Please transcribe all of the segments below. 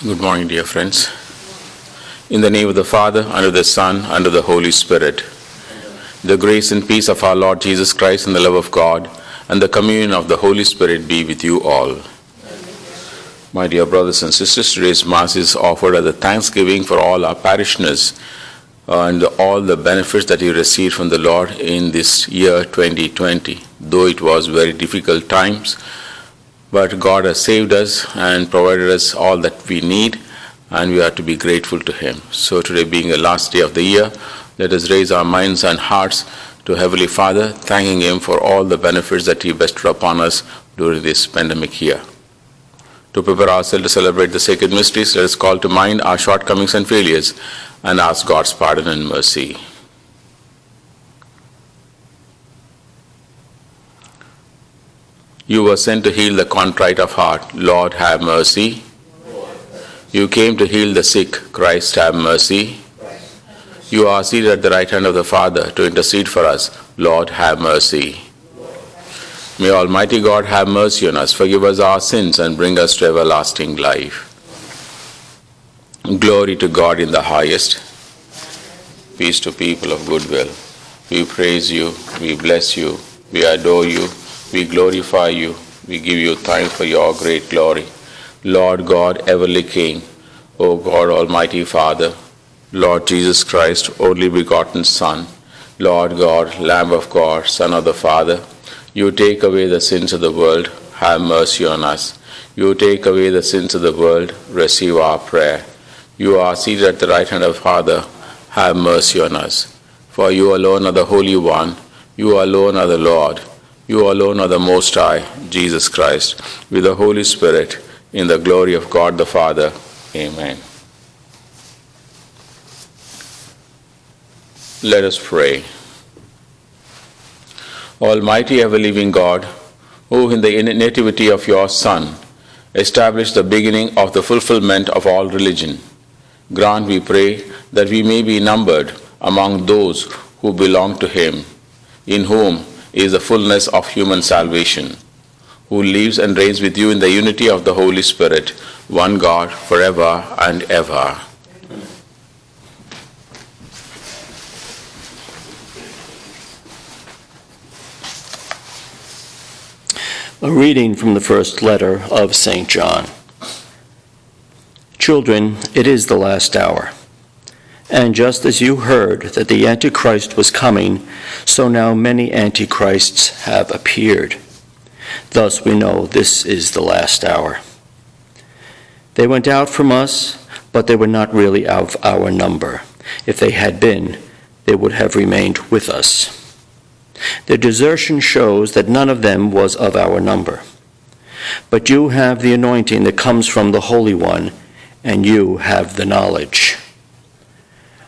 Good morning, dear friends. In the name of the Father, and of the Son, and of the Holy Spirit, the grace and peace of our Lord Jesus Christ and the love of God and the communion of the Holy Spirit be with you all. My dear brothers and sisters, today's Mass is offered as a thanksgiving for all our parishioners and all the benefits that we received from the Lord in this year 2020. Though it was very difficult times, but God has saved us and provided us all that we need, and we are to be grateful to Him. So today, being the last day of the year, let us raise our minds and hearts to Heavenly Father, thanking Him for all the benefits that He bestowed upon us during this pandemic year. To prepare ourselves to celebrate the sacred mysteries, let us call to mind our shortcomings and failures and ask God's pardon and mercy. You were sent to heal the contrite of heart. Lord, have mercy. You came to heal the sick. Christ, have mercy. You are seated at the right hand of the Father to intercede for us. Lord, have mercy. May Almighty God have mercy on us, forgive us our sins, and bring us to everlasting life. Glory to God in the highest. Peace to people of good will. We praise you, we bless you, we adore you. We glorify you. We give you thanks for your great glory. Lord God, everly King, O God, Almighty Father, Lord Jesus Christ, only begotten Son, Lord God, Lamb of God, Son of the Father, you take away the sins of the world, have mercy on us. You take away the sins of the world, receive our prayer. You are seated at the right hand of the Father, have mercy on us. For you alone are the Holy One, you alone are the Lord. You alone are the Most High, Jesus Christ, with the Holy Spirit, in the glory of God the Father. Amen. Let us pray. Almighty ever-living God, who in the nativity of your Son established the beginning of the fulfillment of all religion, grant, we pray, that we may be numbered among those who belong to Him, in whom is the fullness of human salvation, who lives and reigns with you in the unity of the Holy Spirit, one God, forever and ever. A reading from the first letter of St. John. Children, it is the last hour. And just as you heard that the Antichrist was coming, so now many Antichrists have appeared. Thus we know this is the last hour. They went out from us, but they were not really of our number. If they had been, they would have remained with us. Their desertion shows that none of them was of our number. But you have the anointing that comes from the Holy One, and you have the knowledge.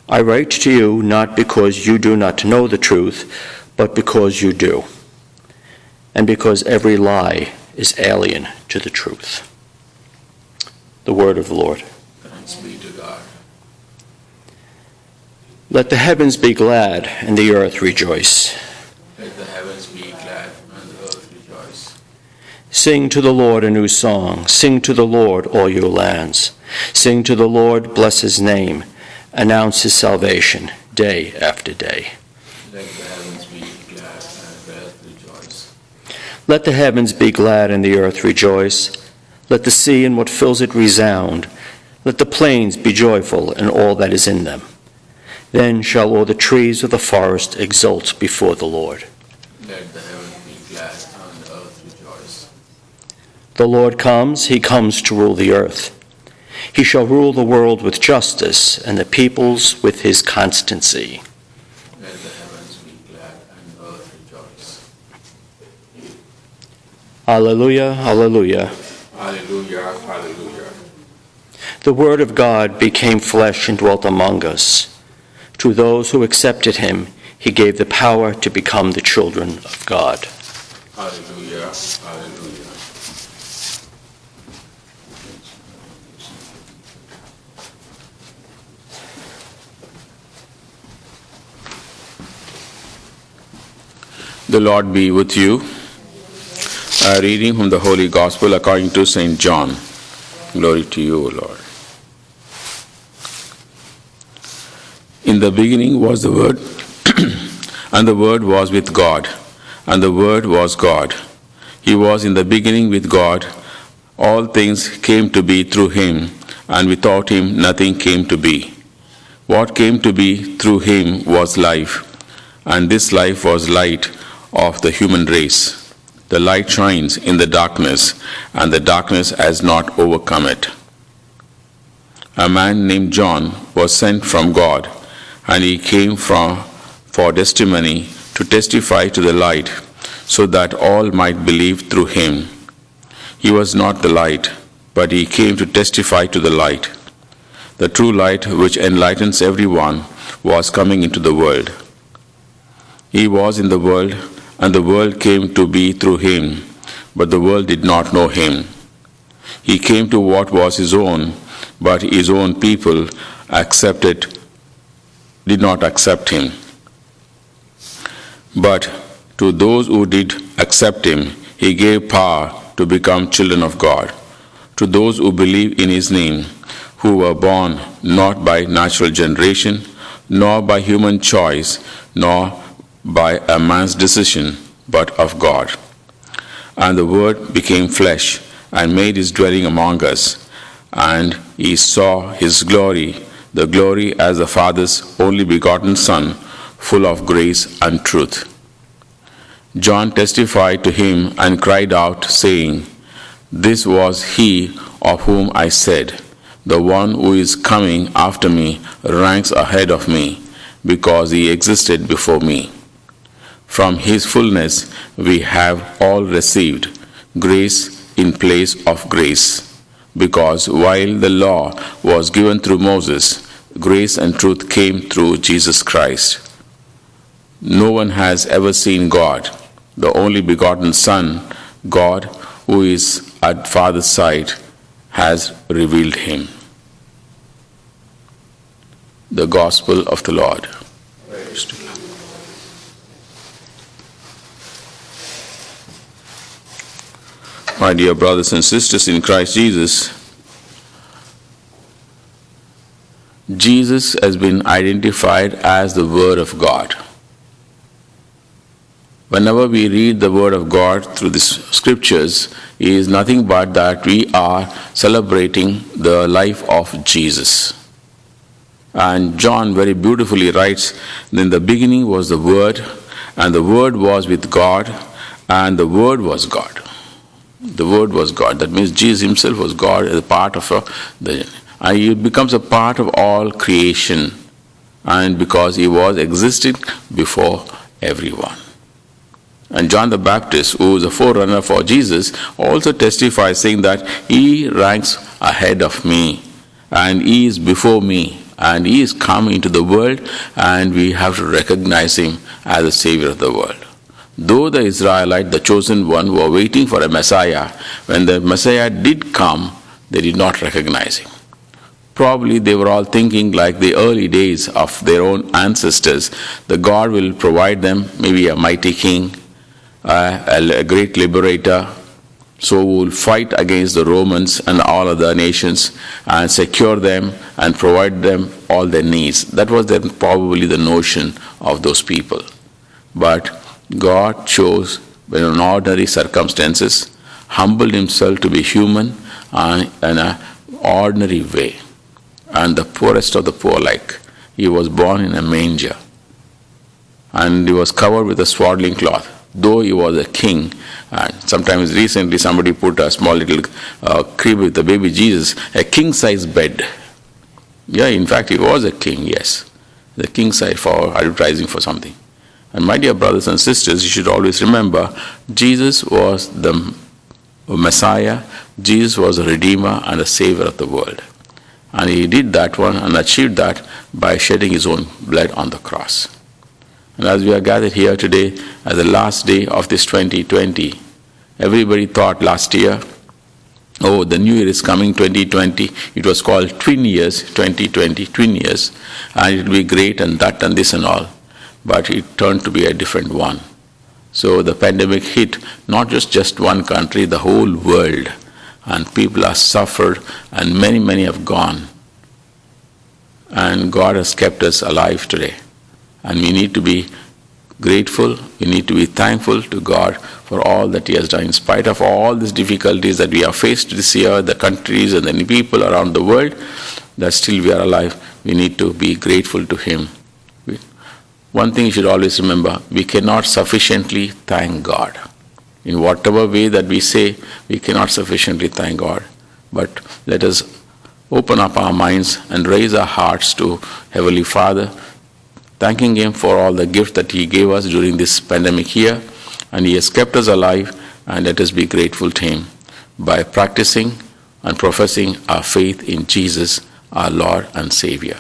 I write to you not because you do not know the truth, but because you do, and because every lie is alien to the truth. The word of the Lord. Thanks be to God. Let the heavens be glad and the earth rejoice. Let the heavens be glad and the earth rejoice. Sing to the Lord a new song. Sing to the Lord, all your lands. Sing to the Lord, bless His name. Announce His salvation day after day. Let the heavens be glad and the earth rejoice. Let the heavens be glad and the earth rejoice. Let the sea and what fills it resound. Let the plains be joyful and all that is in them. Then shall all the trees of the forest exult before the Lord. Let the heavens be glad and the earth rejoice. The Lord comes, He comes to rule the earth. He shall rule the world with justice and the peoples with His constancy. Let the heavens be glad and the earth rejoice. Alleluia, alleluia. Alleluia, alleluia. The Word of God became flesh and dwelt among us. To those who accepted Him, He gave the power to become the children of God. Alleluia, alleluia. The Lord be with you. A reading from the Holy Gospel according to St. John. Glory to you, O Lord. In the beginning was the Word, and the Word was with God, and the Word was God. He was in the beginning with God. All things came to be through him, and without him nothing came to be. What came to be through him was life, and this life was light of the human race. The light shines in the darkness, and the darkness has not overcome it. A man named John was sent from God, and he came for testimony to testify to the light, so that all might believe through him. He was not the light, but he came to testify to the light. The true light, which enlightens everyone, was coming into the world. He was in the world, and the world came to be through him, but the world did not know him. He came to what was his own, but his own people did not accept him. But to those who did accept him, he gave power to become children of God, to those who believe in his name, who were born not by natural generation, nor by human choice, nor by a man's decision, but of God. And the Word became flesh and made his dwelling among us, and he saw his glory, the glory as the Father's only begotten Son, full of grace and truth. John testified to him and cried out, saying, "This was he of whom I said, 'The one who is coming after me ranks ahead of me, because he existed before me.' From his fullness we have all received grace in place of grace, because while the law was given through Moses, grace and truth came through Jesus Christ. No one has ever seen God, the only begotten Son, God, who is at Father's side, has revealed him." The Gospel of the Lord. My dear brothers and sisters in Christ Jesus, Jesus has been identified as the Word of God. Whenever we read the Word of God through the Scriptures, it is nothing but that we are celebrating the life of Jesus. And John very beautifully writes, "In the beginning was the Word, and the Word was with God, and the Word was God." The Word was God. That means Jesus himself was God as a part of and he becomes a part of all creation, and because he was existing before everyone. And John the Baptist, who is a forerunner for Jesus, also testifies, saying that he ranks ahead of me, and he is before me, and he is coming into the world, and we have to recognize him as the Savior of the world. Though the Israelites, the chosen one, were waiting for a Messiah, when the Messiah did come, they did not recognize him. Probably they were all thinking like the early days of their own ancestors, that God will provide them maybe a mighty king, a great liberator, so we will fight against the Romans and all other nations and secure them and provide them all their needs. That was then probably the notion of those people. But God chose, in ordinary circumstances, humbled himself to be human in an ordinary way, and the poorest of the poor like. He was born in a manger, and he was covered with a swaddling cloth. Though he was a king, and sometimes recently somebody put a small little crib with the baby Jesus, a king-size bed. Yeah, in fact, he was a king, yes. The king-size for advertising for something. And my dear brothers and sisters, you should always remember, Jesus was the Messiah, Jesus was a Redeemer and a Savior of the world. And he did that one and achieved that by shedding his own blood on the cross. And as we are gathered here today, as the last day of this 2020, everybody thought last year, oh, the new year is coming, 2020. It was called twin years, 2020, twin years. And it will be great and that and this and all. But it turned to be a different one. So the pandemic hit not just one country, the whole world. And people have suffered and many have gone. and God has kept us alive today. And we need to be grateful, we need to be thankful to God for all that He has done. In spite of all these difficulties that we have faced this year, the countries and the people around the world, that still we are alive, we need to be grateful to Him. One thing you should always remember, we cannot sufficiently thank God. In whatever way that we say, we cannot sufficiently thank God. But let us open up our minds and raise our hearts to Heavenly Father, thanking Him for all the gifts that He gave us during this pandemic year, and He has kept us alive, and let us be grateful to Him by practicing and professing our faith in Jesus, our Lord and Savior.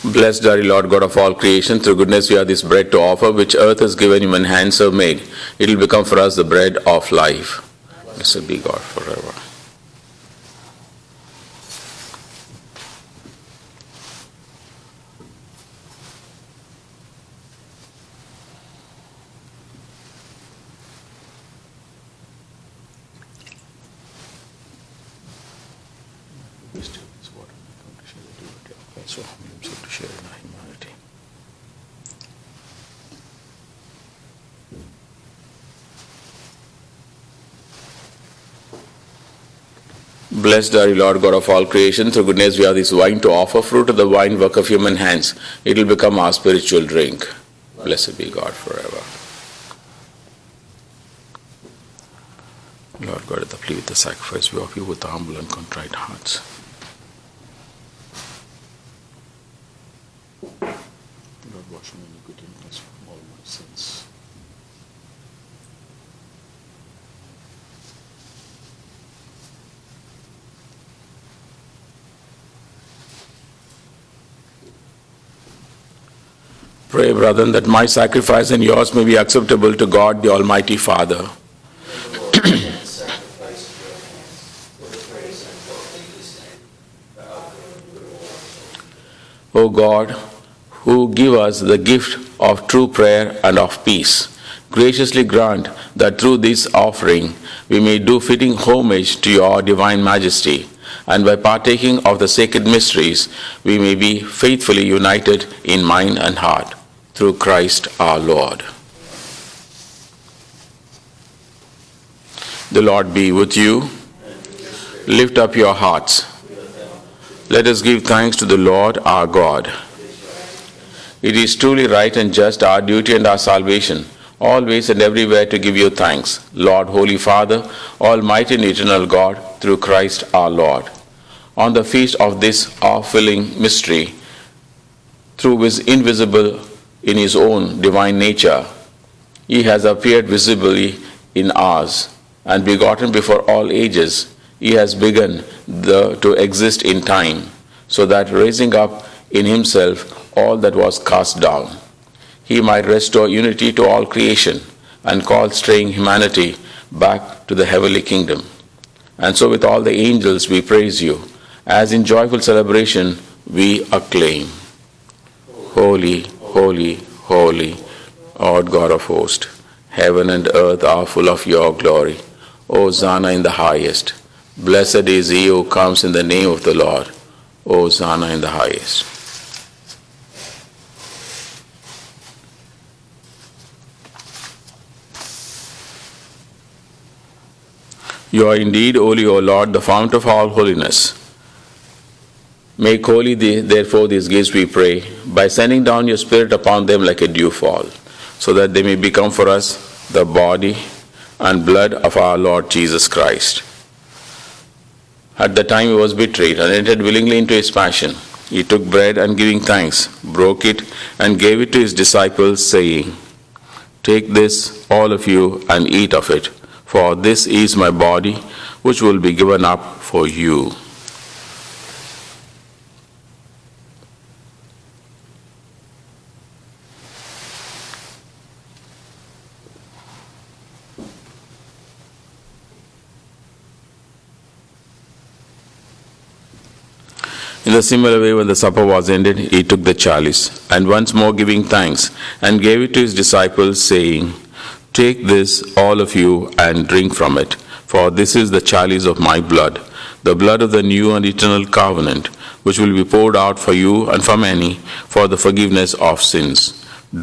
Blessed are you, Lord God of all creation. Through goodness we have this bread to offer, which earth has given, human hands have made. It will become for us the bread of life. Blessed be God forever. Blessed are you, Lord God of all creation. Through goodness we have this wine to offer, fruit of the vine, work of human hands. It will become our spiritual drink. Blessed be God forever. Lord God, at the plea with the sacrifice we offer you with the humble and contrite hearts. Lord, wash me in iniquity and cleanse from all my sins. Pray, brethren, that my sacrifice and yours may be acceptable to God, the Almighty Father. O God, who give us the gift of true prayer and of peace, graciously grant that through this offering we may do fitting homage to your divine majesty, and by partaking of the sacred mysteries we may be faithfully united in mind and heart, through Christ our Lord. The Lord be with you. Lift up your hearts. Let us give thanks to the Lord our God. It is truly right and just, our duty and our salvation, always and everywhere to give you thanks, Lord, Holy Father, Almighty and eternal God, through Christ our Lord. On the feast of this awe-filling mystery, through His invisible in His own divine nature, He has appeared visibly in ours, and begotten before all ages, He has begun to exist in time, so that raising up in Himself all that was cast down, He might restore unity to all creation and call straying humanity back to the heavenly kingdom. And so with all the angels we praise you, as in joyful celebration we acclaim. Holy, holy, holy, Lord God of hosts, heaven and earth are full of your glory. Hosanna in the highest. Blessed is he who comes in the name of the Lord. Hosanna in the highest. You are indeed holy, O Lord, the fount of all holiness. Make holy, therefore, these gifts, we pray, by sending down your Spirit upon them like a dewfall, so that they may become for us the body and blood of our Lord Jesus Christ. At the time he was betrayed and entered willingly into his passion, he took bread and giving thanks, broke it and gave it to his disciples, saying, "Take this, all of you, and eat of it, for this is my body, which will be given up for you." In the similar way, when the supper was ended, he took the chalice, and once more giving thanks, and gave it to his disciples, saying, "Take this, all of you, and drink from it, for this is the chalice of my blood, the blood of the new and eternal covenant, which will be poured out for you and for many for the forgiveness of sins.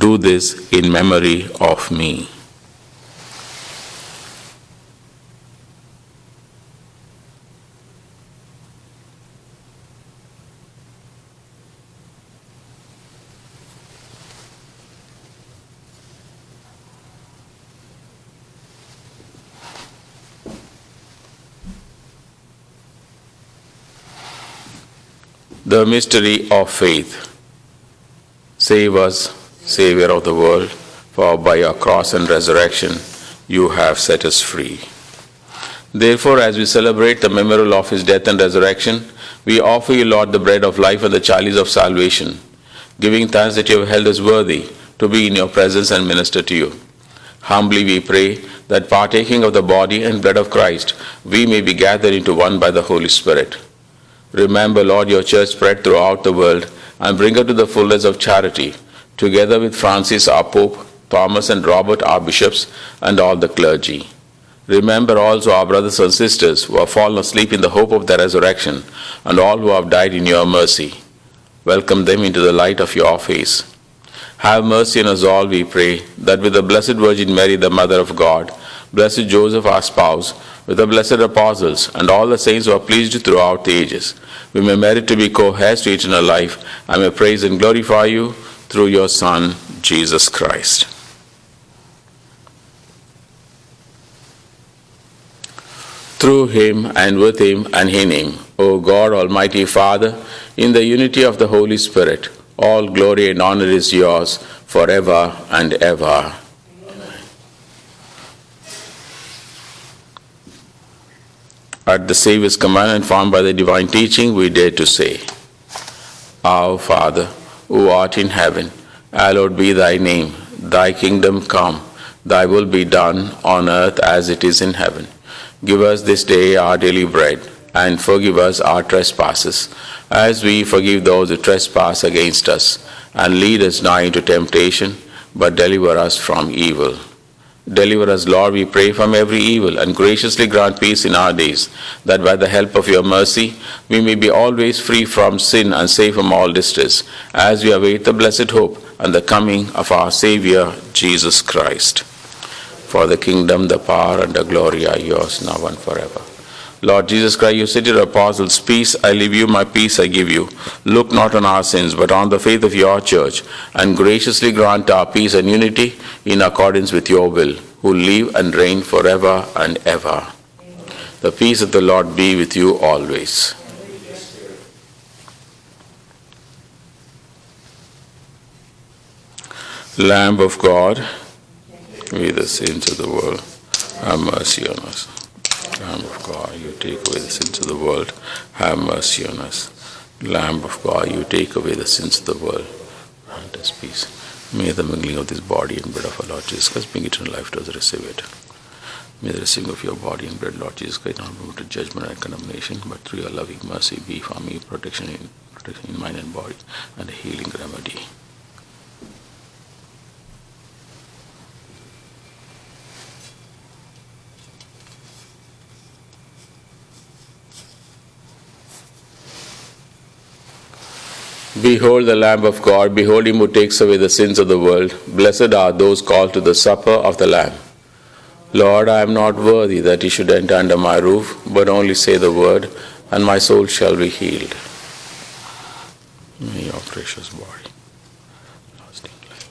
Do this in memory of me." The mystery of faith. Save us, Savior of the world, for by your cross and resurrection you have set us free. Therefore, as we celebrate the memorial of his death and resurrection, we offer you, Lord, the bread of life and the chalice of salvation, giving thanks that you have held us worthy to be in your presence and minister to you. Humbly we pray that partaking of the body and blood of Christ, we may be gathered into one by the Holy Spirit. Remember, Lord, your church spread throughout the world and bring her to the fullness of charity, together with Francis our Pope, Thomas and Robert our bishops, and all the clergy. Remember also our brothers and sisters who have fallen asleep in the hope of the resurrection, and all who have died in your mercy. Welcome them into the light of your face. Have mercy on us all, we pray, that with the Blessed Virgin Mary, the Mother of God, Blessed Joseph our spouse, with the blessed apostles and all the saints who are pleased throughout the ages, we may merit to be co-heirs to eternal life, and may praise and glorify you through your Son, Jesus Christ. Through him, and with him, and in him, O God, Almighty Father, in the unity of the Holy Spirit, all glory and honor is yours forever and ever. At the Savior's command and formed by the divine teaching, we dare to say, Our Father, who art in heaven, hallowed be thy name. Thy kingdom come, thy will be done on earth as it is in heaven. Give us this day our daily bread, and forgive us our trespasses, as we forgive those who trespass against us. And lead us not into temptation, but deliver us from evil. Deliver us, Lord, we pray, from every evil, and graciously grant peace in our days, that by the help of your mercy we may be always free from sin and safe from all distress, as we await the blessed hope and the coming of our Savior, Jesus Christ. For the kingdom, the power, and the glory are yours now and forever. Lord Jesus Christ, you said to your apostles, "Peace I leave you, my peace I give you. Look not on our sins, but on the faith of your church, and graciously grant our peace and unity in accordance with your will, who live and reign forever and ever." Amen. The peace of the Lord be with you always. Lamb of God, with the sins of the world, have mercy on us. Lamb of God, you take away the sins of the world, have mercy on us. Lamb of God, you take away the sins of the world, grant us peace. May the mingling of this body and blood of our Lord Jesus Christ bring eternal life to us, receive it. May the receiving of your body and blood, Lord Jesus Christ, not bring to judgment and condemnation, but through your loving mercy be for me protection in mind and body, and a healing remedy. Behold the Lamb of God, behold him who takes away the sins of the world. Blessed are those called to the supper of the Lamb. Lord, I am not worthy that you should enter under my roof, but only say the word, and my soul shall be healed. May your precious body, lasting life.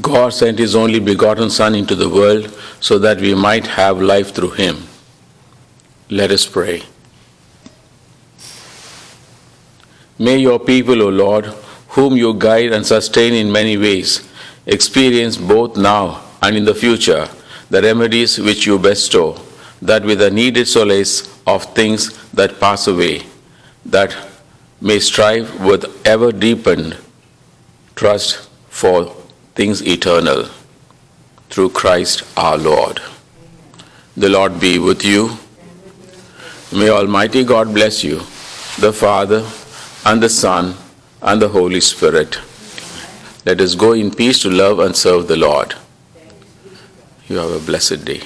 God sent his only begotten Son into the world so that we might have life through him. Let us pray. May your people, O Lord, whom you guide and sustain in many ways, experience both now and in the future the remedies which you bestow, that with the needed solace of things that pass away, that may strive with ever deepened trust for things eternal. Through Christ our Lord. The Lord be with you. May Almighty God bless you, the Father, and the Son, and the Holy Spirit. Let us go in peace to love and serve the Lord. You have a blessed day.